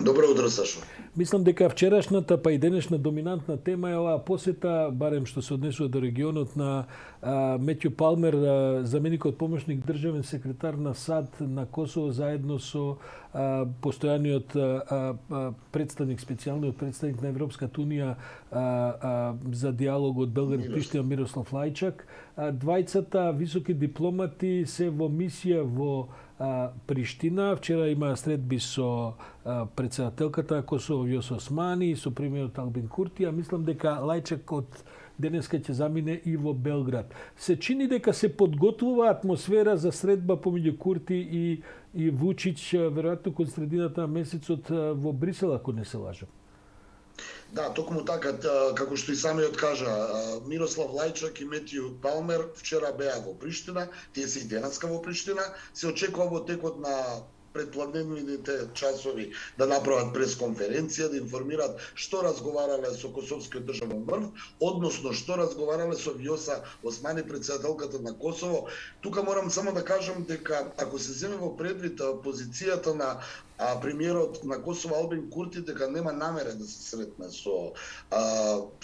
Добро утро, Сашо. Мислам дека вчерашната па и денешна доминантна тема е оваа посета, барем што се однесува до регионот, на Метју Палмер, заменикот помошник државен секретар на САД на Косово, заедно со постојаниот представник, специјалниот представник на Европската унија за диалог од Белград Приштина Мирослав Лајчак. Двајцата високи дипломати се во мисија во Приштина. Вчера има средби со председателката на Косово Вјоса Османи и со премиерот Албин Курти, а мислам дека Лајчак од денеска ќе замине и во Белград. Се чини дека се подготвува атмосфера за средба помеѓу Курти и Вучич, веројатно кон средината на месецот во Брисел, ако не се лажам. Да, токму така, како што и самиот кажа, Мирослав Лајчак и Метју Палмер вчера беа во Приштина, тие се и денеска во Приштина, се очекува во текот на предпладневните часови да направат пресконференција, да информираат што разговарале со Косовскиот државен врв, односно што разговарале со Вјоса Османи, председателката на Косово. Тука морам само да кажам дека ако се земе во предвид позицијата на премиерот на Косово Албин Курти, дека нема намера да се сретне со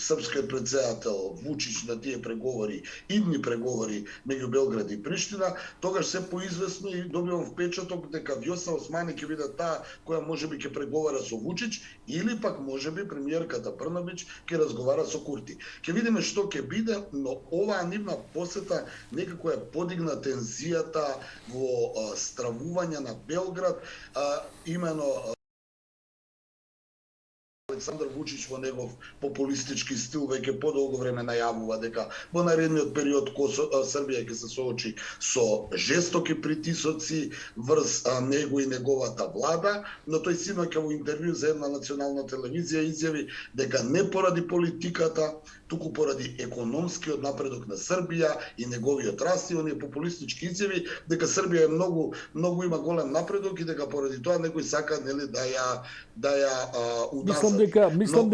српскиот председател Вучич на тие преговори, идни преговори меѓу Белград и Приштина, тогаш се поизвестно и добивам впечаток дека Вјоса Османи ќе биде таа која можеби ќе преговара со Вучич, или пак можеби премиерката Брнабич ќе разговара со Курти. Ќе видиме што ќе биде, но оваа нивна посета некако ја подигна тензијата во стравување на Белград, имено Александар Вучич во негов популистички стил веќе подолго време најавува дека во наредниот период Србија ќе се соочи со жестоки притисоци врз него и неговата влада, но тој синоќа во интервју за една национална телевизија изјави дека не поради политиката, туку поради економскиот напредок на Србија и неговиот раст, и оние популистички изјави дека Србија е многу има голем напредок и дека поради тоа некој сака нели да ја удаса. Мислам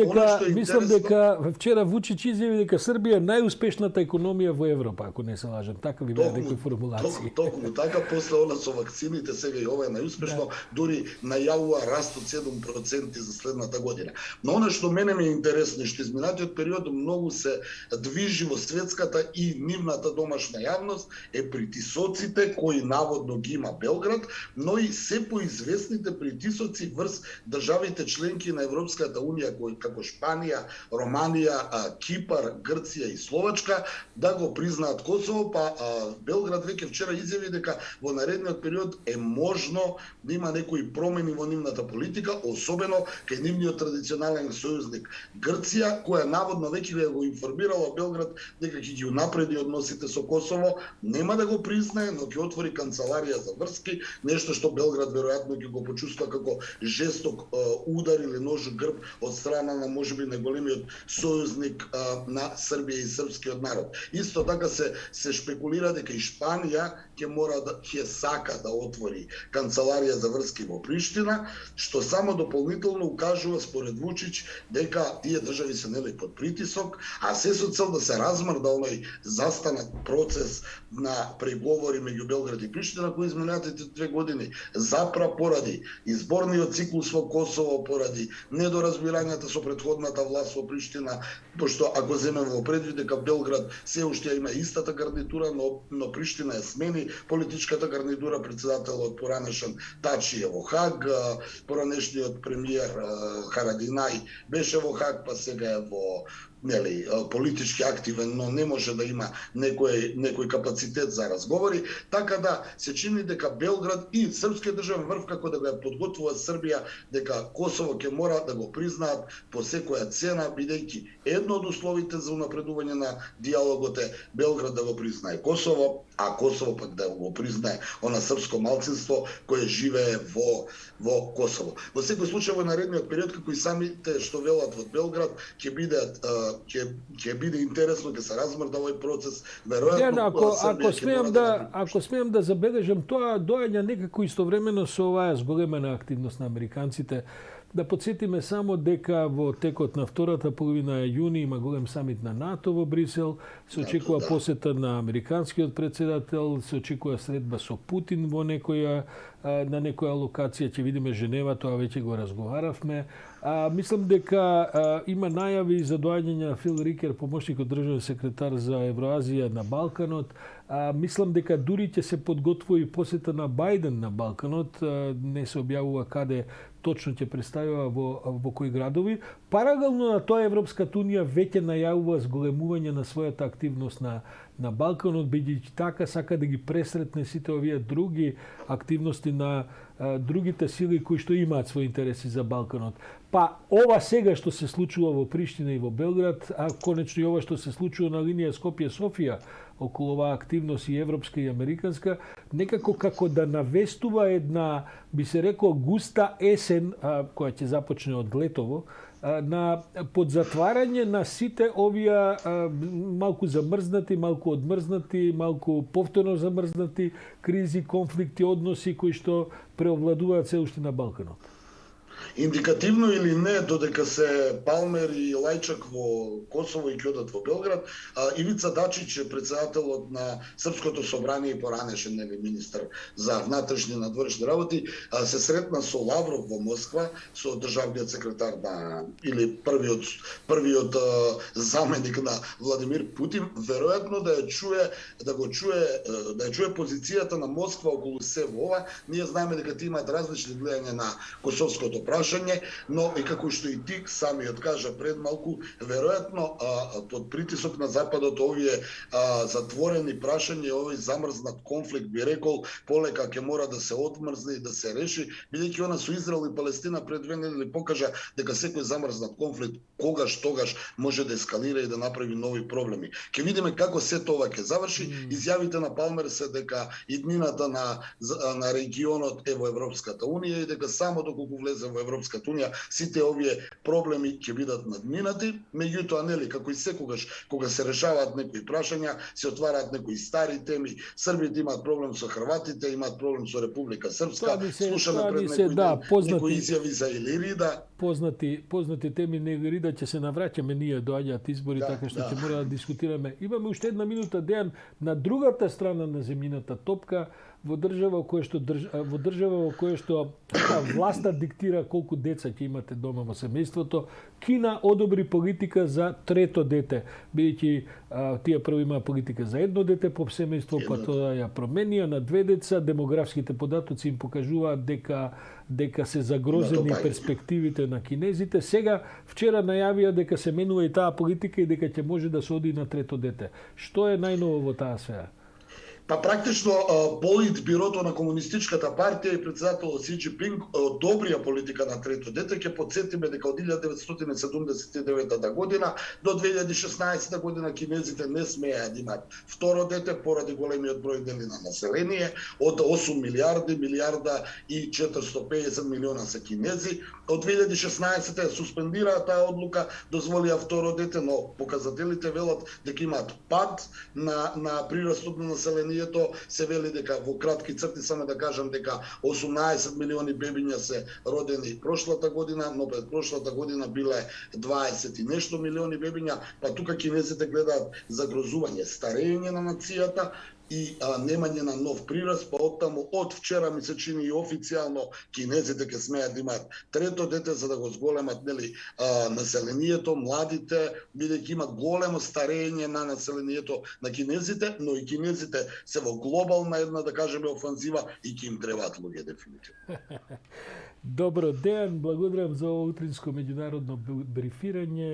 дека вчера Вучич изјави дека Србија е најуспешната економија во Европа, ако не се лажам. Така ви беа некои формулации. Токму така, после она со вакцините, сега и ова е најуспешно, дури најавува раст од 7% за следната година. Но она што мене ми е интересно, што изминатиот период многу се движи во светската и нивната домашна јавност, е притисоците кои наводно ги има Белград, но и се поизвестните притисоци врз државите членки на Европската унија, кои како Шпанија, Романија, Кипар, Грција и Словачка, да го признаат Косово, па Белград веќе вчера изјави дека во наредниот период е можно да има некои промени во нивната политика, особено кај нивниот традиционален сојузник Грција, која наводно веќе го информирала Белград дека ќе ги унапреди односите со Косово, нема да го признае, но ќе отвори канцеларија за врски, нешто што Белград веројатно ќе го почувствува како жесток удар или нож грб од страна на можеби најголемиот сојузник на Србија и српскиот народ. Исто така се шпекулира дека и Шпанија ќе сака да отвори канцеларија за врски во Приштина, што само дополнително укажува според Вучич дека тие држави се нели под притисок, а се со цел да се размрда оној застанат процес на преговори меѓу Белград и Приштина кои изминатите 2 години запра поради изборниот циклус во Косово, поради недоразбирањата со претходната власт во Приштина, пошто ако земеме во предвид дека Белград се уште има истата гарнитура, но Приштина ја смени политичката гарнитура, председателот поранешен Тачи е во Хаг, поранешниот премиер Харадинај беше во Хаг, па сега е во политички активен, но не може да има некој капацитет за разговори, така да се чини дека Белград и српскиот државен врв како да го подготвува Србија дека Косово ќе мора да го признаат по секоја цена, бидејќи едно од условите за унапредување на диалогот е Белград да го признае Косово, а Косово пак да го признае она српско малцинство кое живее во Косово. Во секој случај во наредниот период, како и самите што велат во Белград, ќе биде интересно да се размрда овој процес. Веројатно ако смеам да забележам, тоа доаѓа некако истовремено со оваа зголемена активност на американците. Да подсетиме само дека во текот на втората половина јуни има голем самит на НАТО во Брисел, се очекува посета на американскиот председател, се очекува средба со Путин во некоја на некоја локација, ќе видиме Женева, тоа веќе го разговаравме. Мислам дека има најави за доаѓање на Фил Рикер, помошник од државен секретар за Евроазија на Балканот. Мислам дека дури ќе се подготвува и посета на Бајден на Балканот. Не се објавува каде точно ќе представува во кои градови. Паралелно на тоа Европската унија веќе најавува зголемување на својата активност на Балканот, бидејќи така сака да ги пресретне сите овие други активности на другите сили кои што имаат своји интереси за Балканот. Па ова сега што се случува во Приштина и во Белград, а конечно и ова што се случува на линија Скопје-Софија околу оваа активност и европска и американска, некако како да навестува една, би се рекло, густа есен, која ќе започне од летово, на подзатварање на сите овие малку замрзнати, малку одмрзнати, малку повторно замрзнати кризи, конфликти, односи кои што преовладуваат се уште на Балканот. Индикативно или не, додека се Палмер и Лајчак во Косово и ќе одат во Белград, Ивица Дачич, председателот на Српското собрание и поранешен министар за внатрешни и надворешни работи, се сретна со Лавров во Москва, со државниот секретар или првиот заменик на Владимир Путин, веројатно да ја чуе позицијата на Москва околу се во ова. Ние знаеме дека ти имаат различни гледања на косовското прашање, но и како што и ти самиот кажа пред малку, веројатно под притисок на Западот овие затворени прашања, овој замрзнат конфликт, би рекол, полека ќе мора да се отмрзне и да се реши, бидејќи она со Израел и Палестина пред 2 недели покажа дека секој замрзнат конфликт тогаш може да ескалира и да направи нови проблеми. Ќе видиме како се тоа ќе заврши. Изјавите на Палмер се дека иднината на регионот е во Европската унија и дека само доколку влезе во Европската унија сите овие проблеми ќе бидат надминати. Меѓутоа, нели, како и секогаш кога се решаваат некои прашања, се отвараат некои стари теми. Србите имаат проблем со хрватите, имаат проблем со Република Српска. Слушаме пред некои изјави за Илирида. Познати теми. На Илирида ќе се навраќаме, ние доаѓаат избори, така што ќе мора да дискутираме. Имаме уште една минута, Дејан, на другата страна на земјината топка, во држава во која што власта диктира колку деца ќе имате дома во семејството, Кина одобри политика за трето дете, бидејќи тие прво имаа политика за едно дете по семејство, па тоа ја променија на 2 деца. Демографските податоци им покажуваат дека се загрозени перспективите на кинезите. Сега, вчера најавија дека се менува и таа политика и дека ќе може да се оди на трето дете. Што е најново во таа сфера? Па практично Политбирото на Комунистичката партија и председателот Си Џинпинг одобрија политика на трето дете. Ќе потсетиме дека од 1979 година до 2016 година кинезите не смееа да имаат второ дете поради големиот број дели на население. Од 8 милиарда и 450 милиона се кинези. Од 2016 ја суспендираа таа одлука, дозволија второ дете, но показателите велат дека имаат пад на прирастот на население. Се вели дека во кратки црти само да кажам дека 18 милиони бебиња се родени прошлата година, но пред прошлата година биле 20 и нешто милиони бебиња, па тука кинезите гледаат загрозување, старење на нацијата и немање на нов прираст, па оттаму од вчера ми се чини и официјално кинезите ќе смеат да имаат трето дете за да го зголемат, нели, населението, младите, бидејќи имат големо старење на населението на кинезите, но и кинезите се во глобална една, да кажеме, офанзива и ќе им требаат луѓе дефинитивно. Добро, Дејан, благодарам за ово утринско меѓународно брифирање.